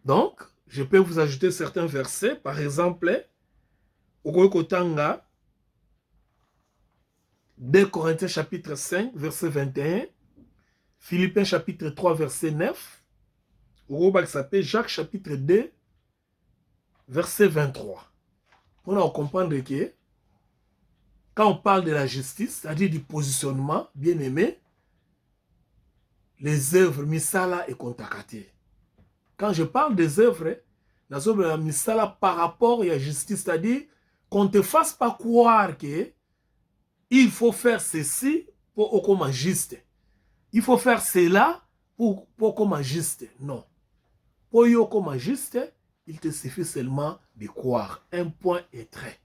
Donc, je peux vous ajouter certains versets. Par exemple, Okotanga, 2 Corinthiens chapitre 5, verset 21, Philippiens chapitre 3, verset 9, Jacques chapitre 2, verset 23. Pour comprendre que quand on parle de la justice, c'est-à-dire du positionnement, bien aimé, les œuvres misala et kontakate. Quand je parle des œuvres, les œuvres misala par rapport à la justice, c'est-à-dire qu'on ne te fasse pas croire que il faut faire ceci pour qu'on juste. Il faut faire cela pour qu'on juste. Non. Pour qu'on juste, il te suffit seulement de croire. Un point et trait.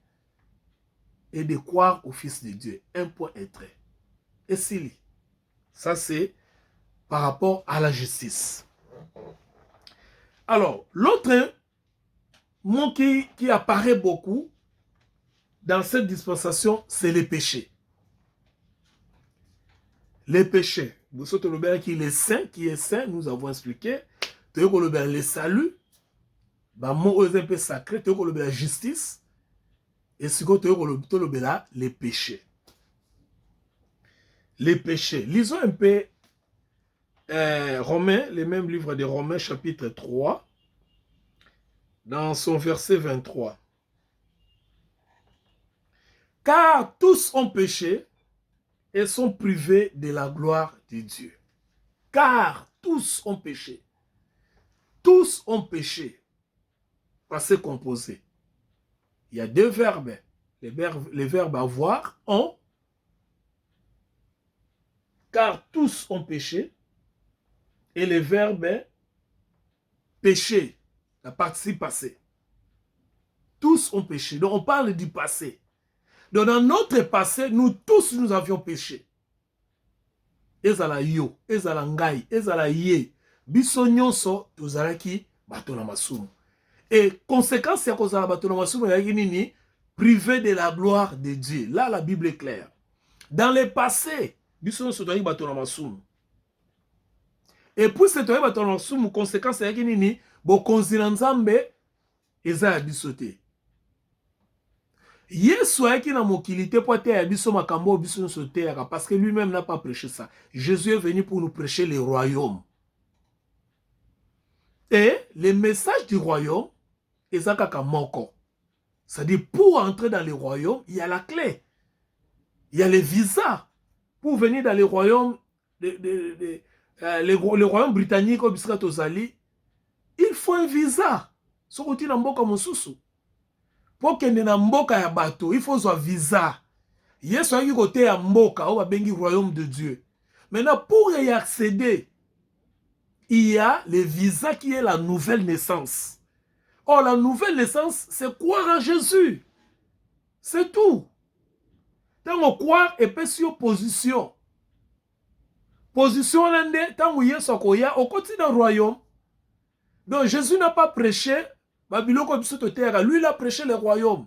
Et de croire au Fils de Dieu. Un point et trait. Et s'il ça c'est par rapport à la justice. Alors, l'autre mot qui apparaît beaucoup dans cette dispensation, c'est les péchés. Les péchés. Vous savez le qui est saint, nous avons expliqué. Le salut, le mot un peu sacré, la justice, et ce que les péchés. Les péchés. Lisons un peu Romains, les mêmes livres de Romains, chapitre 3, dans son verset 23. Car tous ont péché et sont privés de la gloire de Dieu. Car tous ont péché. Tous ont péché. Passé composé. Il y a deux verbes. Les verbes avoir, ont. Car tous ont péché. Et les verbes péché, la participe passée. Tous ont péché. Donc on parle du passé. Donc dans notre passé, nous tous nous avions péché. Ezala yo, ezala ngai, ezala ye. Biso nyonso tozalaki bato na masumu. Et conséquence ya kozala bato na masumu ya nini, privé de la gloire de Dieu. Là la Bible est claire. Dans le passé, biso nyonso tozalaki bato na masumu. Et puis c'est toi bato na masumu, conséquence ya nini, bokonzi na Nzambe eza ya biso te. Yesu ayaki na mokili te po ateya biso makambo biso nyonso teyaka parce que lui-même n'a pas prêché ça. Jésus est venu pour nous prêcher le royaume. Et le message du royaume eza kaka moko. C'est-à-dire pour entrer dans le royaume, il y a la clé. Il y a les visas. Pour venir dans le royaume le royaume britannique au bisika tozali, il faut un visa. Sokoti na mboka mosusu. Pour que na mboka ya bato, il faut un visa. Yesu ayaki côté ya mboka au babengi royaume de Dieu. Maintenant pour y accéder, il y a le visa qui est la nouvelle naissance. Or la nouvelle naissance, c'est croire en Jésus. C'est tout. Tant on croit et peut sur position. Position l'ende, tant on y est au côté d'un royaume. Donc Jésus n'a pas prêché lui, il a prêché le royaume.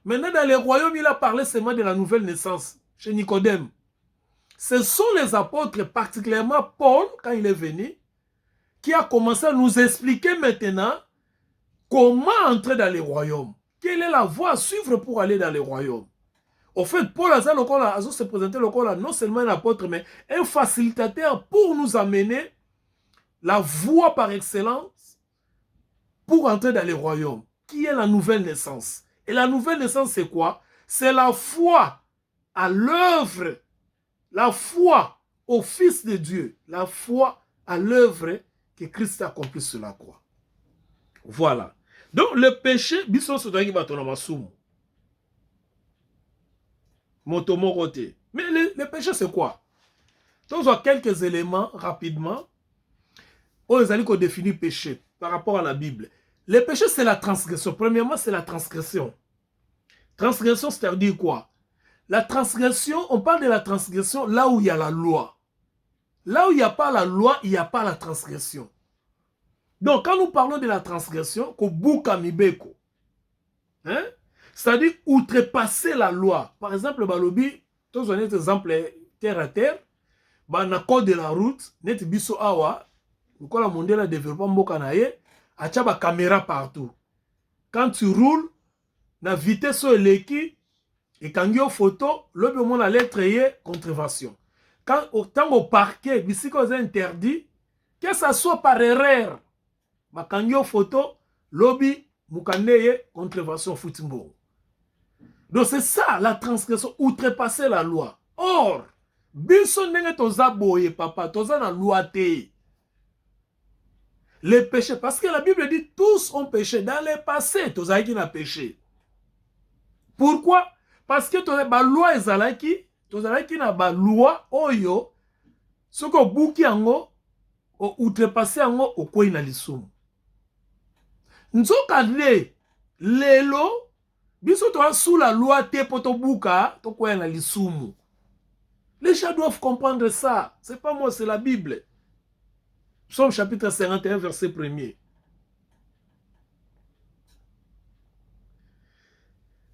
Maintenant, dans le royaume, il a parlé seulement de la nouvelle naissance chez Nicodème. Ce sont les apôtres, particulièrement Paul, quand il est venu, qui a commencé à nous expliquer maintenant comment entrer dans le royaume. Quelle est la voie à suivre pour aller dans le royaume. Au fait, Paul a se présenté non seulement un apôtre, mais un facilitateur pour nous amener la voie par excellence pour entrer dans le royaume, qui est la nouvelle naissance. Et la nouvelle naissance, c'est quoi? C'est la foi à l'œuvre, la foi au Fils de Dieu, la foi à l'œuvre que Christ a accompli sur la croix. Voilà. Donc, le péché, biso sotoki batona masumu. Motomorote. Mais le péché, c'est quoi? Donc, on a quelques éléments rapidement. On les a dit qu'on définit péché par rapport à la Bible. Le péché, c'est la transgression. Premièrement, c'est la transgression. Transgression, c'est-à-dire quoi? La transgression, on parle de la transgression là où il y a la loi. Là où il n'y a pas la loi, il n'y a pas la transgression. Donc, quand nous parlons de la transgression, hein? C'est-à-dire outrepasser la loi. Par exemple, balobi, tous un exemple terre à terre, dans le code de la route, net biso awa, la mondiale a développé mboka na ye, atia ba caméra partout. Quand tu roules, na vitesse eleki, ekangi yo photo, lobi omona lettre ye contravention. Quand autant au parquet, bisiko est interdit, que ça soit par erreur, bakangi yo photo, lobi mukande ye contravention foutimbo. Donc c'est ça la transgression, outrepasser la loi. Or, biso ndenge toza boye papa, toza na loi te. Les péchés, parce que la Bible dit tous ont péché. Dans le passé, toza qui n'a péché. Pourquoi? Parce que toza ba loi ezalaki, toza qui na ba loi oyo, soko buki yango, o outrepasser yango okwei na lisumu. Nzoka lelo, biso toza sous la loi te poto buka, to kwei na lisumu. Les gens doivent comprendre ça. C'est pas moi, c'est la Bible. Psaume chapitre 51, verset 1er.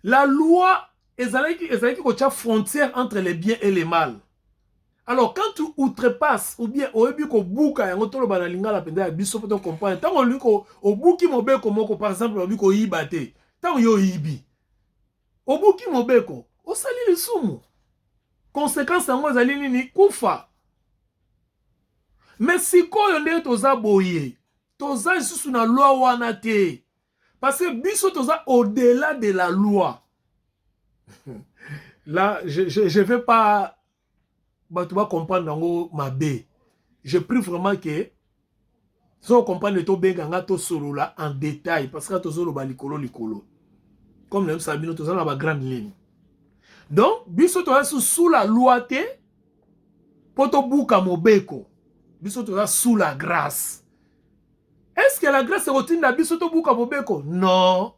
La loi est une frontière entre les biens et les mal. Alors, quand tu outrepasses, ou bien, au début, au bouka, on te le banalinga la penda, biso pour te comprendre. Tant qu'on lui, au bouki mobeko, moko, par exemple, au bouki yibate, tant yo yibi. Au bouki mobeko, au sali le sumu. Conséquence en moi, zali nini, kufa. Mais si ko yonde toza boye, toza sous na loi wana te. Parce que biso toza au-delà de la loi. Là, je vais pas tu vas comprendre ma bé. Je prie vraiment que si on comprend le to benganga to solo là en détail parce que to solo ba likolo. Comme même Sabino to na ba grande ligne. Donc, biso toza sous la loi te poto buka mobeko. Biso toza sous la grâce. Est-ce que la grâce est routine na biso to buka mobeko? Non.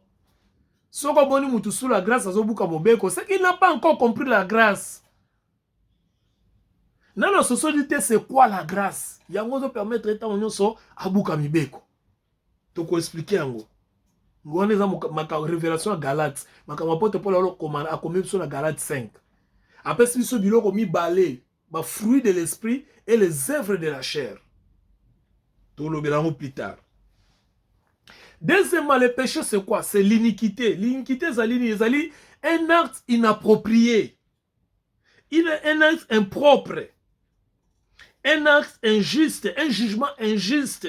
Soko boni mutu sous la grâce azo buka mobeko, c'est qu'il n'a pas encore compris la grâce. Dans la société, c'est quoi la grâce? Yango zo permettre étant nyonso abuka mibeko. To ko expliquer yango. Ngone za maka révélation à Galates, maka mapote pour la commande a commis sur la Galates 5. Après ce biloko mi balé, ba fruit de l'esprit et les œuvres de la chair. To lo belango plus tard. Deuxièmement, le péché, c'est quoi? C'est l'iniquité. L'iniquité, c'est un acte inapproprié. Un acte impropre. Un acte injuste. Un jugement injuste.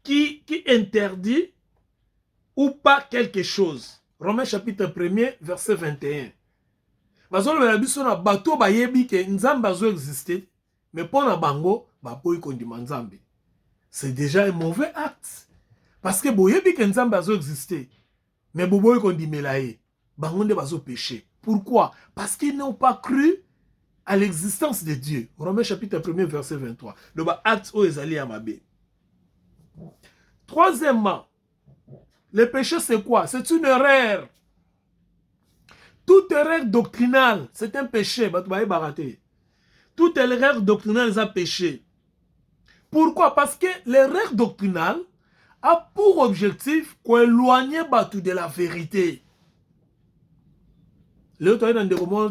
Qui interdit ou pas quelque chose. Romains chapitre 1er, verset 21. Bazolo la biso na bato ba yebi ke nzamba zo exister, mais pour na bango c'est déjà un mauvais acte. Parce que boyebi ke nzamba zo exister, mais boboy kondimelaye, bangonde bazo péché. Pourquoi? Parce qu'ils n'ont pas cru à l'existence de Dieu. Romains chapitre 1er, verset 23. Le acte o ezali ya mabe. Troisièmement, le péché c'est quoi? C'est une erreur. Toute erreur doctrinale, c'est un péché. Toute erreur doctrinale est un péché. Pourquoi? Parce que l'erreur doctrinale a pour objectif d'éloigner Batu de la vérité. Le temps dans des romans,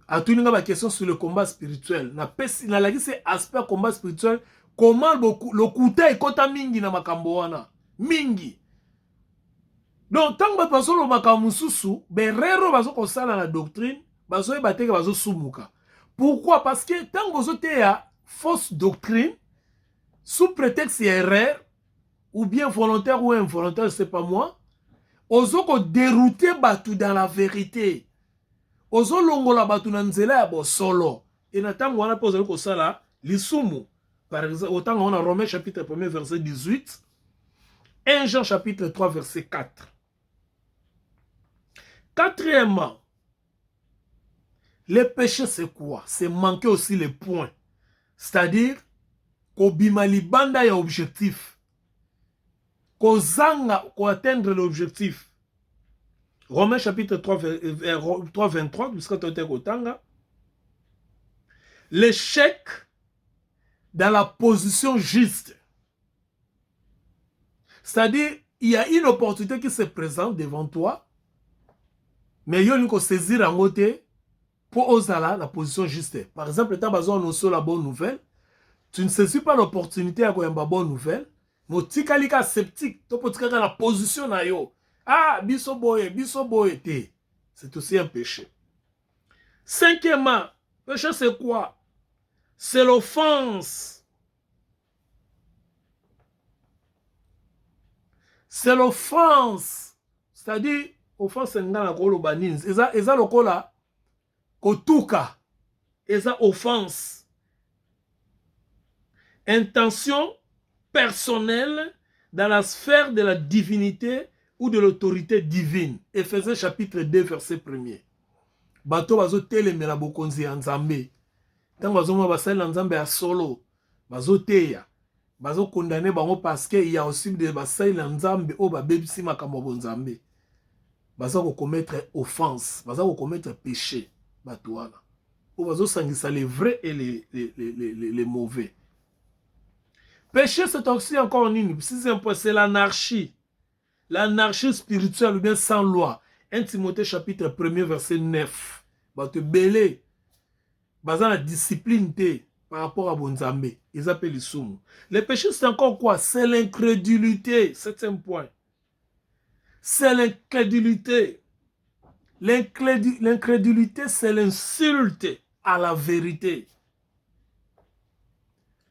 a tout une question sur le combat spirituel. Na la c'est aspect combat spirituel. Comment le kouta est kota mingi na makamboana mingi. Donc tant que baso lo makamususu, berero baso ko sala la doctrine, baso e bateka baso sumuka. Pourquoi? Parce que tant que vous avez fausse doctrine, sous prétexte erreur, ou bien volontaire ou involontaire, je ne sais pas moi, ozo ko dérouter batu dans la vérité. Ozo longola batu na nzela ya bo solo. Et na tango wana pose ko sala lisumu. Par exemple, autant on a Romains chapitre 1 verset 18, 1 Jean chapitre 3 verset 4. Quatrièmement, le péché, c'est quoi? C'est manquer aussi les points. C'est-à-dire, qu'obimali banda ya objectif. Qu'ozanga, qu'atteindre l'objectif. Romains chapitre 3, 23, l'échec dans la position juste. C'est-à-dire, il y a une opportunité qui se présente devant toi, mais il y a une saisir en côté. pour Ozala, la position juste. Par exemple, tant besoin de la bonne nouvelle, tu ne saisis pas l'opportunité à une bonne nouvelle, mais tu es sceptique, tu peux la position na yo. Ah, biso boye, c'est aussi un péché. Cinquièmement, péché c'est quoi? C'est l'offense. C'est l'offense. C'est-à-dire, offense c'est ngana ko lobanins. Eza lokola kotuka. Eza offense. Intention personnelle dans la sphère de la divinité ou de l'autorité divine. Éphésiens chapitre 2, verset 1er. Bato bazo telemela bokonzi ya Nzambe. Tant bazo mwa basali na Nzambe ya solo. Bazo teya. Bazo condamné bango parce que il y a aussi des basali na Nzambe o ba bebisi makambo bo Nzambe. Bazo ko commettre offense, bazo ko commettre péché bato wana. O bazo sangisa les vrais et les mauvais. Péché, c'est aussi encore une. Sixième point, c'est l'anarchie. L'anarchie spirituelle ou bien sans loi. 1 Timothée chapitre 1er verset 9. Bah te belé. Bah la discipline par rapport à Bonzambe. Ils appellent les soumous. Le péché, c'est encore quoi? C'est l'incrédulité. Septième point. C'est l'incrédulité. L'incrédulité, c'est l'insulte à la vérité.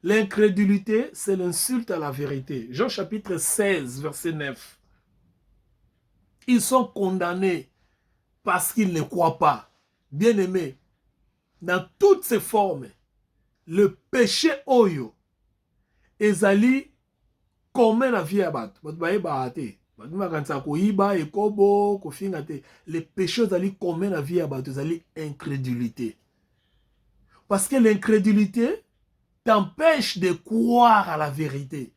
L'incrédulité, c'est l'insulte à la vérité. Jean chapitre 16, verset 9. Ils sont condamnés parce qu'ils ne croient pas. Bien-aimés, dans toutes ses formes, le péché oyo, ezali commun la vie à battre. Les péchés ezali commun la vie à battre, ezali incrédulité. Parce que l'incrédulité t'empêche de croire à la vérité.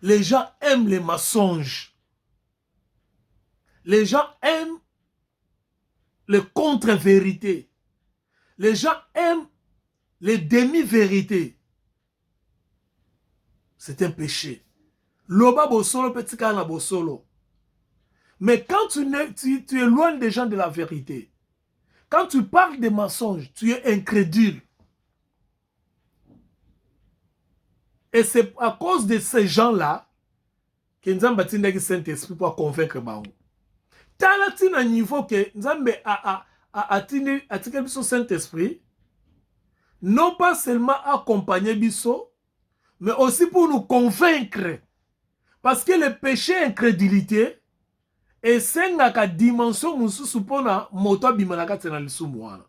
Les gens aiment les mensonges. Les gens aiment les contre-vérités. Les gens aiment les demi-vérités. C'est un péché. Loba bosolo petit kana bosolo. Mais quand tu es loin des gens de la vérité, quand tu parles des mensonges, tu es incrédule. Et c'est à cause de ces gens-là que Nzambe atindaki Saint-Esprit pour convaincre bango. Tala tina niveau que Nzambe atindaki biso Saint-Esprit, non pas seulement accompagner biso, mais aussi pour nous convaincre. Parce que le péché incrédulité est sengaka dimension mususu pona moto abimanaka tsena lisumu wana.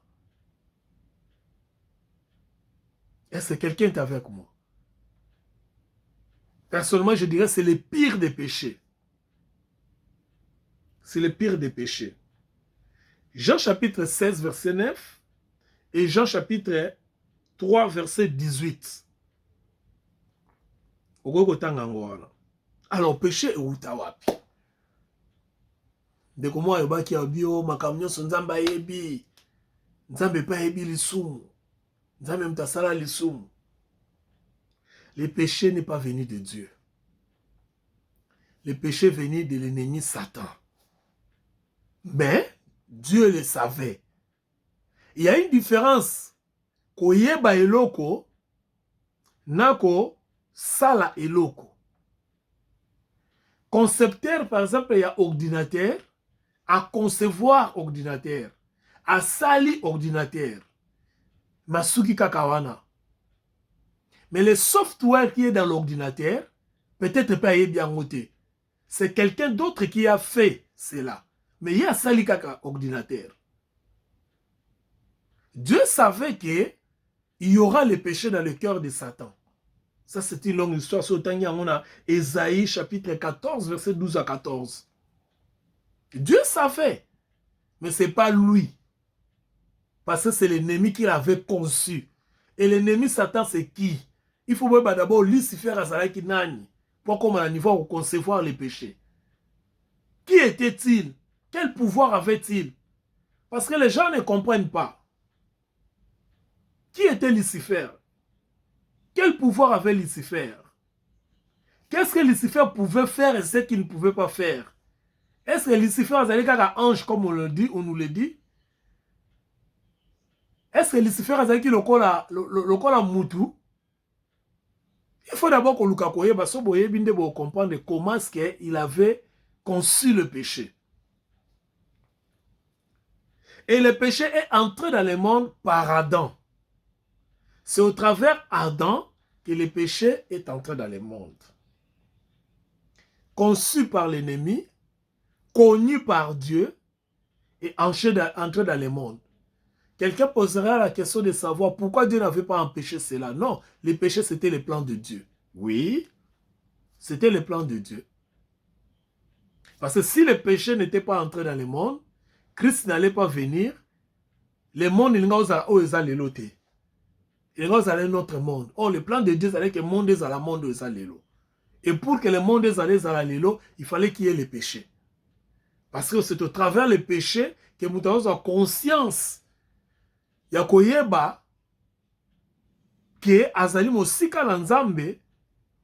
Est-ce que quelqu'un est avec moi? Personnellement, je dirais que c'est le pire des péchés. C'est le pire des péchés. Jean chapitre 16, verset 9 et Jean chapitre 3, verset 18. Alors, péché est utawapi. De comment il y a bio, ma camion, son zamba yebi. Nzambe pa yebi lisumu. Nzambe mtasala lisumu. Le péché n'est pas venu de Dieu. Le péché est venu de l'ennemi Satan. Mais Dieu le savait. Il y a une différence. Koyeba eloko, nako sala eloko. Concepteur, par exemple, il y a ordinateur, à concevoir ordinateur, à sali ordinateur. Masuki kakawana. Mais le software qui est dans l'ordinateur, peut-être pas bien noté. C'est quelqu'un d'autre qui a fait cela. Mais il y a sali kaka ordinateur. Dieu savait qu'il y aura le péché dans le cœur de Satan. Ça, c'est une longue histoire. Sur on a Ésaïe chapitre 14, verset 12 à 14. Dieu savait, mais ce n'est pas lui. Parce que c'est l'ennemi qui l'avait conçu. Et l'ennemi Satan, c'est qui? Il faut voir d'abord Lucifer Azalaki Nani. Pour comment à niveau concevoir les péchés. Qui était-il? Quel pouvoir avait-il? Parce que les gens ne comprennent pas. Qui était Lucifer? Quel pouvoir avait Lucifer? Qu'est-ce que Lucifer pouvait faire et ce qu'il ne pouvait pas faire? Est-ce que Lucifer avait un ange comme on nous le dit? Est-ce que Lucifer a dit le kola mutu? Il faut d'abord qu'on comprendre comment est-ce qu'il avait conçu le péché. Et le péché est entré dans le monde par Adam. C'est au travers Adam que le péché est entré dans le monde. Conçu par l'ennemi, connu par Dieu et entré dans le monde. Quelqu'un posera la question de savoir pourquoi Dieu n'avait pas empêché cela. Non, le péché c'était le plan de Dieu. Oui, c'était le plan de Dieu. Parce que si le péché n'était pas entré dans le monde, Christ n'allait pas venir, le monde il n'allait l'autre. Il allait notre monde. Oh, le plan de Dieu c'est que le monde est à la monde et pour que le monde est à l'élo, il fallait qu'il y ait le péché. Parce que c'est au travers le péché que nous avons la conscience. Yakoyeba que azali mosika na nzambe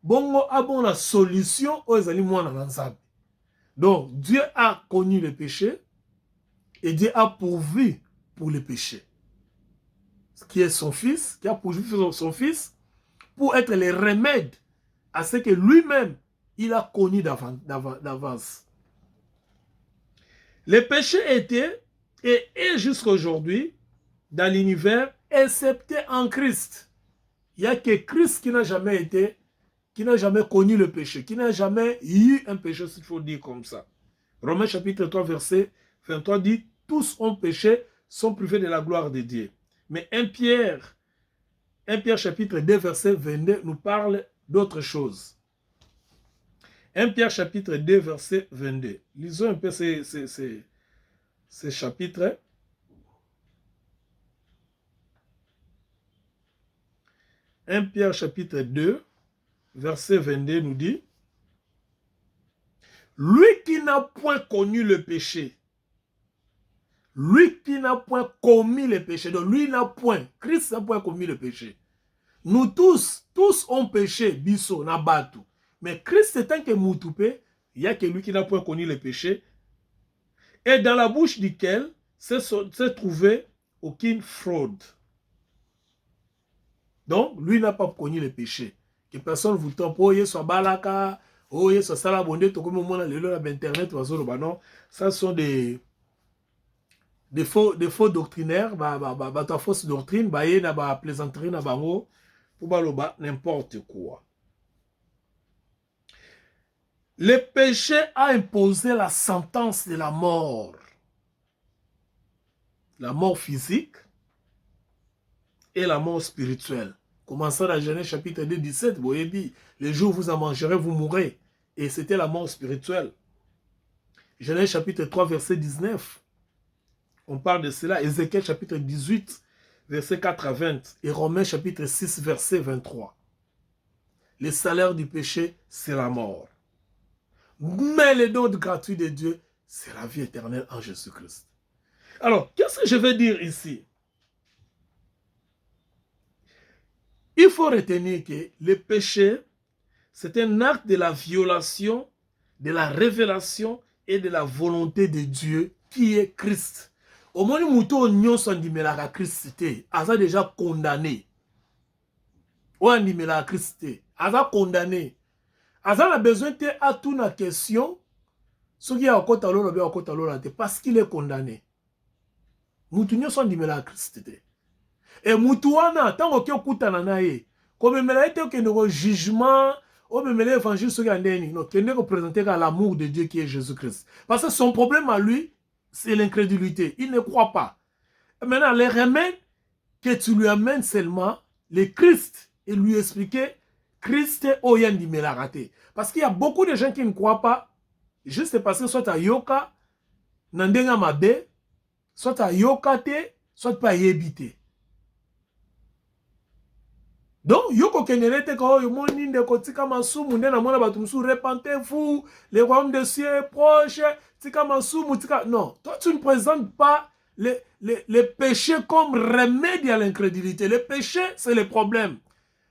bongo abon la solution aux azali mwana na nzambe. Donc Dieu a connu le péché et Dieu a pourvu pour le péché. Qui est son fils, qui a pourvu son fils pour être le remède à ce que lui-même il a connu d'avance. Le péché était et est jusqu'à aujourd'hui dans l'univers, excepté en Christ. Il n'y a que Christ qui n'a jamais été, qui n'a jamais connu le péché, qui n'a jamais eu un péché, s'il faut dire comme ça. Romains chapitre 3, verset 23 dit, tous ont péché, sont privés de la gloire de Dieu. Mais 1 Pierre chapitre 2, verset 22 nous parle d'autre chose. 1 Pierre chapitre 2, verset 22. Lisons un peu ces chapitres. 1 Pierre chapitre 2, verset 22 nous dit, lui qui n'a point connu le péché, lui qui n'a point commis le péché, donc lui n'a point, Christ n'a point commis le péché. Nous tous ont péché, biso, nabatu. Mais Christ est un que moutoupe, il n'y a que lui qui n'a point connu le péché, et dans la bouche duquel s'est trouvé aucune fraude. Donc, lui n'a pas connu le péché. Que personne vous tombe, oh, il soit balaka, oh, il soit salabondé, tout comme on a le internet, non, ça sont des faux doctrinaires, ta fausse doctrine, na plaisanterie, na bango, pour baloba n'importe quoi. Le péché a imposé la sentence de la mort physique et la mort spirituelle. Commençant à Genèse chapitre 2, 17, vous voyez dit, les jours où vous en mangerez, vous mourrez. Et c'était la mort spirituelle. Genèse chapitre 3, verset 19. On parle de cela. Ézéchiel chapitre 18, verset 4 à 20. Et Romains chapitre 6, verset 23. Le salaire du péché, c'est la mort. Mais le don gratuit de Dieu, c'est la vie éternelle en Jésus-Christ. Alors, qu'est-ce que je veux dire ici? Il faut retenir que le péché, c'est un acte de la violation, de la révélation et de la volonté de Dieu qui est Christ. Au moins, nous sommes Christ, a déjà condamné. On a Christ, a condamné. A besoin de à toute la question, ce qui est parce qu'il est condamné. Nous sommes Christ. Et mutuana tant que okutana na ye comme melaite que no jugement o memele évangile ce gandeni non que ne représenter l'amour de Dieu qui est Jésus-Christ parce que son problème à lui c'est l'incrédulité, il ne croit pas. Et maintenant les remèdes que tu lui amènes seulement le Christ et lui expliquer Christ oyandi melaraté parce qu'il y a beaucoup de gens qui ne croient pas juste parce que soit à yoka nandenga mabe soit à yokate soit pas yebité. Donc, yoko kenelete ko yo moni ndeko tika masumu ndena mona batumsu repentez-vous, le royaume des cieux est proche, tika masumu tika non, toi tu ne présentes pas les péchés comme remède à l'incrédulité. Le péché c'est le problème.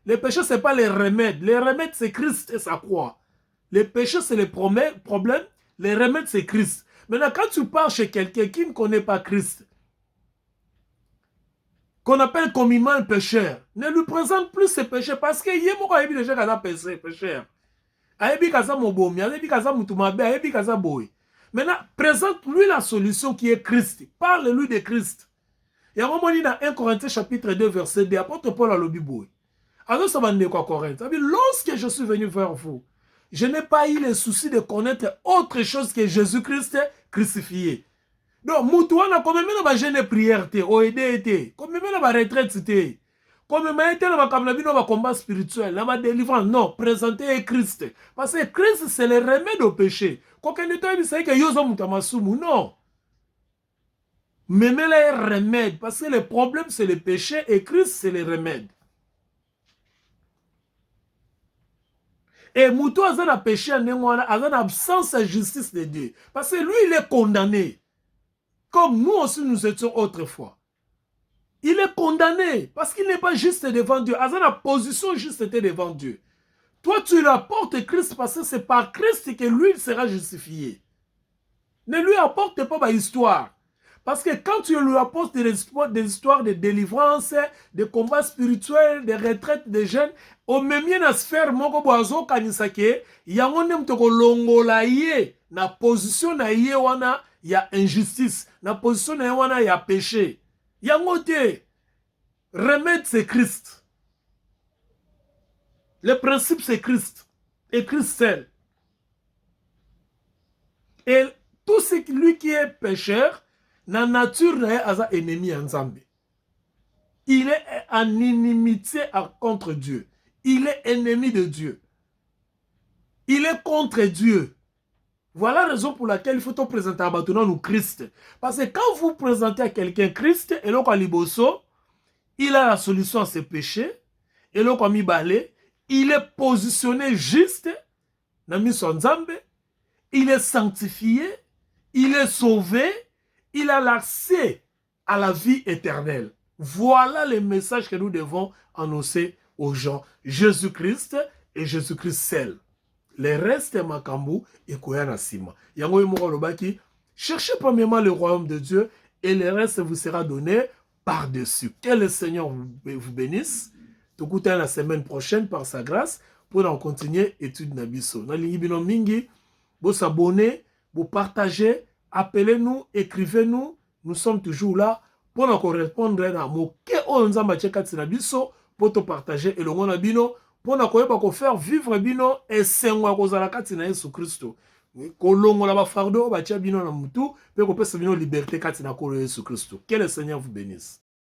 Le péché c'est pas les remèdes. Les remèdes c'est Christ et sa croix. Le péché c'est le problème, les remèdes c'est Christ. Maintenant quand tu pars chez quelqu'un qui ne connaît pas Christ, qu'on appelle communément un pécheur, ne lui présente plus ses péchés parce que yé moko ayebi déjà kaza pécheur. Ayebi kaza mobomi, ayebi kaza mutumabe, ayebi kaza boy. Maintenant, présente-lui la solution qui est Christ. Parle-lui de Christ. Et on dit dans 1 Corinthiens chapitre 2 verset 2, apôtre Paul a le biboui. Alors ça va quoi Corinthe. Lorsque je suis venu vers vous, je n'ai pas eu le souci de connaître autre chose que Jésus-Christ crucifié. Donc, Moutouana, comme même la jeune prière, au aidé, comme même la retraite, comme même la combat spirituel, la délivrance, non, présenter Christ. Parce que Christ, c'est le remède au péché. Quand on dit que Yozo Moutamasumu, non. Même là, un remède, parce que le problème, c'est le péché et Christ, c'est le remède. Et Moutou a un péché, a une absence de justice de Dieu. Parce que lui, il est condamné. Comme nous aussi nous étions autrefois. Il est condamné parce qu'il n'est pas juste devant Dieu. Il a la position juste devant Dieu. Toi, tu lui apportes Christ parce que c'est par Christ que lui sera justifié. Ne lui apporte pas l'histoire. Parce que quand tu lui apportes des histoires de délivrance, de combats spirituels, de retraites de jeunes, au même na sphère moko boazo kanisake, yango nem toko longola ye na position na ye wana ya injustice, na position na ye wana ya péché. Yango te, remède c'est Christ. Le principe c'est Christ. Et Christ seul. Et tout ce lui qui est pécheur, na nature na ennemi ensemble. Il est en inimitié contre Dieu. Il est ennemi de Dieu. Il est contre Dieu. Voilà la raison pour laquelle il faut te présenter à Batouna nous Christ. Parce que quand vous présentez à quelqu'un Christ, et l'on liboso, il a la solution à ses péchés, et l'on mi balé, il est positionné juste, il est sanctifié, il est sauvé, il a l'accès à la vie éternelle. Voilà les messages que nous devons annoncer aux gens. Jésus-Christ et Jésus-Christ seul. Le reste est Makambu et Koyana Sima. Yango Imoro Lobaki, cherchez premièrement le royaume de Dieu et le reste vous sera donné par-dessus. Que le Seigneur vous bénisse. Tout à la semaine prochaine par sa grâce pour en continuer l'étude Nabiso. Nalingi bino mingi, vous s'abonner, vous partagez, appelez-nous, écrivez-nous. Nous sommes toujours là pour nous répondre à mots que on a machekati Nabiso pour te partager et le monde bino. Pour nous faire vivre bino et sengwa kozala kati na Yesu Kristo. Kolongo la ba fardo ba tia bino na mutu pe ko pesa bino liberté kati na kolo Yesu Kristo. Que le Seigneur vous bénisse.